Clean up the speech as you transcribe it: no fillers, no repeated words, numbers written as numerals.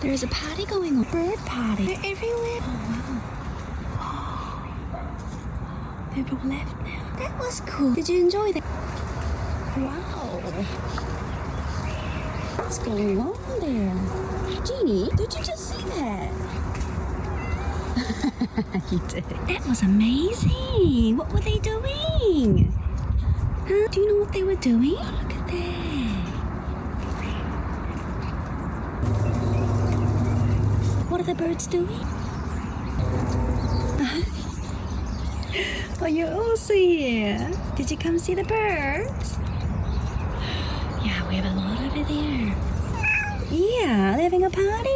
There's a party going on. Bird party. They're everywhere. Oh, wow. They've all left now. That was cool. Did you enjoy that? Wow. What's going on there? Genie, did you just see that? You did. That was amazing. What were they doing? Huh? Do you know what they were doing? Oh, look at that. What are the birds doing? Oh, you're also here. Did you come see the birds? Yeah, we have a lot over there. Yeah, they're having a party.